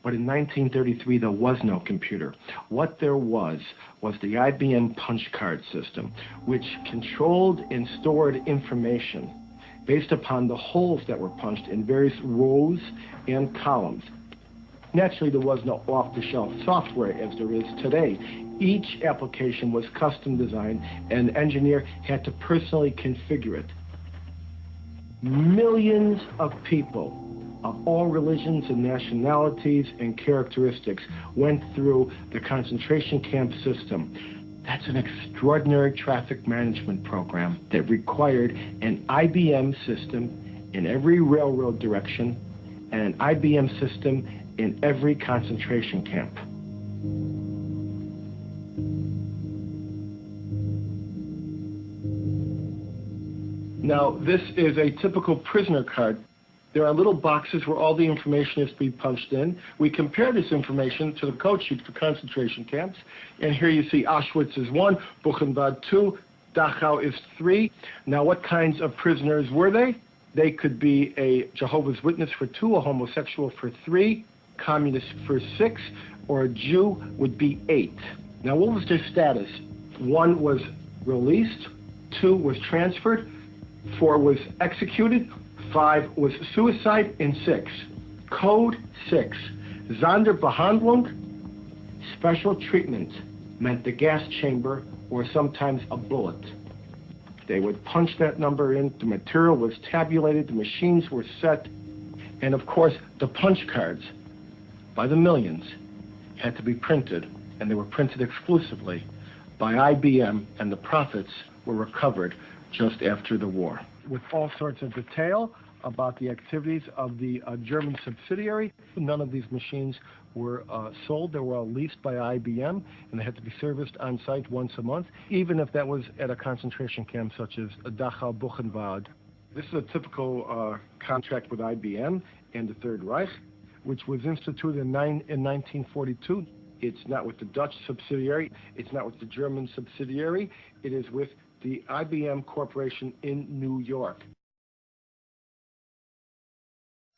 But in 1933, there was no computer. What there was the IBM punch card system, which controlled and stored information based upon the holes that were punched in various rows and columns. Naturally, there was no off-the-shelf software as there is today. Each application was custom designed, and an engineer had to personally configure it. Millions of people of all religions and nationalities and characteristics went through the concentration camp system. That's an extraordinary traffic management program that required an IBM system in every railroad direction and an IBM system in every concentration camp. Now, this is a typical prisoner card. There are little boxes where all the information is to be punched in. We compare this information to the code sheet for concentration camps. And here you see Auschwitz is 1, Buchenwald 2, Dachau is 3. Now, what kinds of prisoners were they? They could be a Jehovah's Witness for 2, a homosexual for 3, communist for 6, or a Jew would be 8. Now, what was their status? 1 was released, 2 was transferred, 4 was executed, 5 was suicide, and 6. Code 6. Sonderbehandlung, special treatment, meant the gas chamber or sometimes a bullet. They would punch that number in, the material was tabulated, the machines were set, and of course the punch cards, by the millions, had to be printed, and they were printed exclusively by IBM, and the profits were recovered just after the war. With all sorts of detail about the activities of the German subsidiary. None of these machines were sold. They were all leased by IBM, and they had to be serviced on site once a month, even if that was at a concentration camp such as Dachau, Buchenwald. This is a typical contract with IBM and the Third Reich, which was instituted in 1942. It's not with the Dutch subsidiary. It's not with the German subsidiary. It is with the IBM Corporation in New York.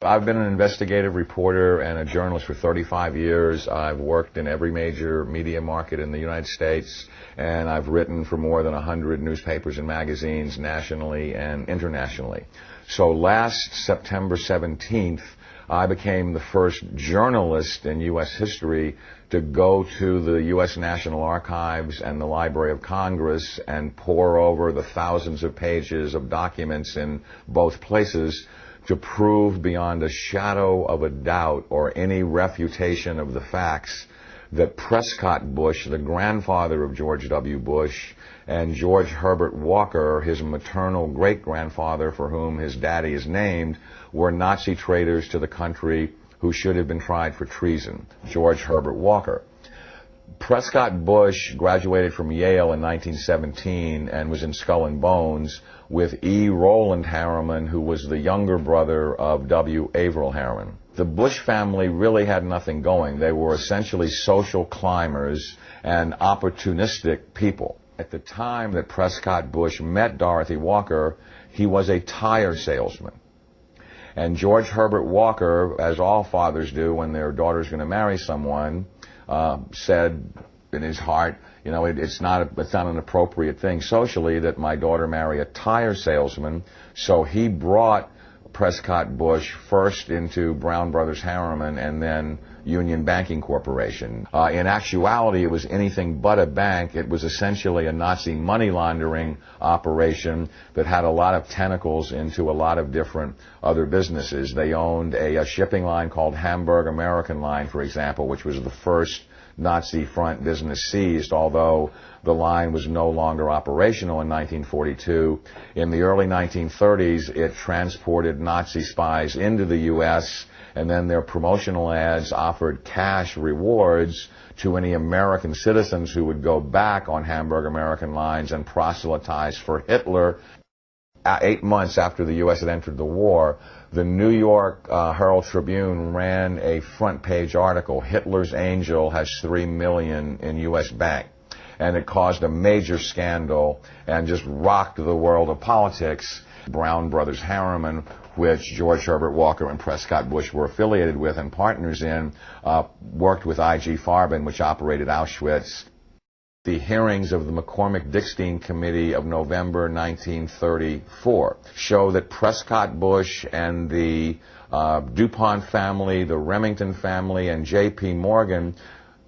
I've been an investigative reporter and a journalist for 35 years. I've worked in every major media market in the United States, and I've written for more than 100 newspapers and magazines nationally and internationally. So last September 17th, I became the first journalist in U.S. history to go to the U.S. National Archives and the Library of Congress and pore over the thousands of pages of documents in both places to prove beyond a shadow of a doubt or any refutation of the facts that Prescott Bush, the grandfather of George W. Bush, and George Herbert Walker, his maternal great-grandfather for whom his daddy is named, were Nazi traitors to the country who should have been tried for treason. George Herbert Walker. Prescott Bush graduated from Yale in 1917 and was in Skull and Bones with E. Roland Harriman, who was the younger brother of W. Averill Harriman. The Bush family really had nothing going. They were essentially social climbers and opportunistic people. At the time that Prescott Bush met Dorothy Walker, he was a tire salesman. And George Herbert Walker, as all fathers do when their daughter's going to marry someone, said in his heart, you know, it's not an appropriate thing socially that my daughter marry a tire salesman. So he brought Prescott Bush first into Brown Brothers Harriman and then Union Banking Corporation. In actuality, it was anything but a bank. It was essentially a Nazi money laundering operation that had a lot of tentacles into a lot of different other businesses. They owned a shipping line called Hamburg American Line, for example, which was the first Nazi front business seized, although the line was no longer operational in 1942. In the early 1930s, it transported Nazi spies into the U.S., and then their promotional ads offered cash rewards to any American citizens who would go back on Hamburg American lines and proselytize for Hitler. 8 months after the U.S. had entered the war, the New York Herald Tribune ran a front-page article, Hitler's Angel has $3 million in U.S. bank. And it caused a major scandal and just rocked the world of politics. Brown Brothers Harriman, which George Herbert Walker and Prescott Bush were affiliated with and partners in, worked with I.G. Farben, which operated Auschwitz. The hearings of the McCormick-Dickstein Committee of November 1934 show that Prescott Bush and the DuPont family, the Remington family, and J.P. Morgan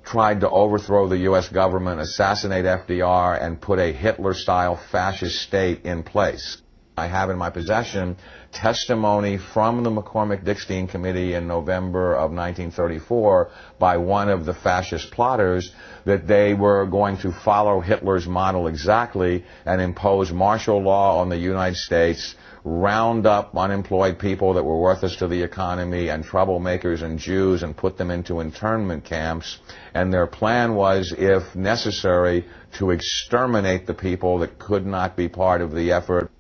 tried to overthrow the U.S. government, assassinate FDR, and put a Hitler-style fascist state in place. I have in my possession testimony from the McCormick-Dickstein Committee in November of 1934 by one of the fascist plotters that they were going to follow Hitler's model exactly and impose martial law on the United States, round up unemployed people that were worthless to the economy and troublemakers and Jews and put them into internment camps. And their plan was, if necessary, to exterminate the people that could not be part of the effort.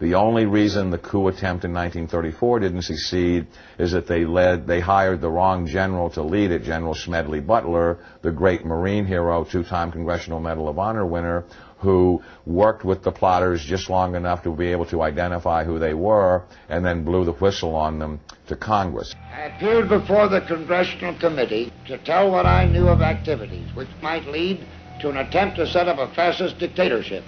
The only reason the coup attempt in 1934 didn't succeed is that they hired the wrong general to lead it, General Smedley Butler, the great Marine hero, two-time Congressional Medal of Honor winner, who worked with the plotters just long enough to be able to identify who they were and then blew the whistle on them to Congress. I appeared before the Congressional Committee to tell what I knew of activities which might lead to an attempt to set up a fascist dictatorship.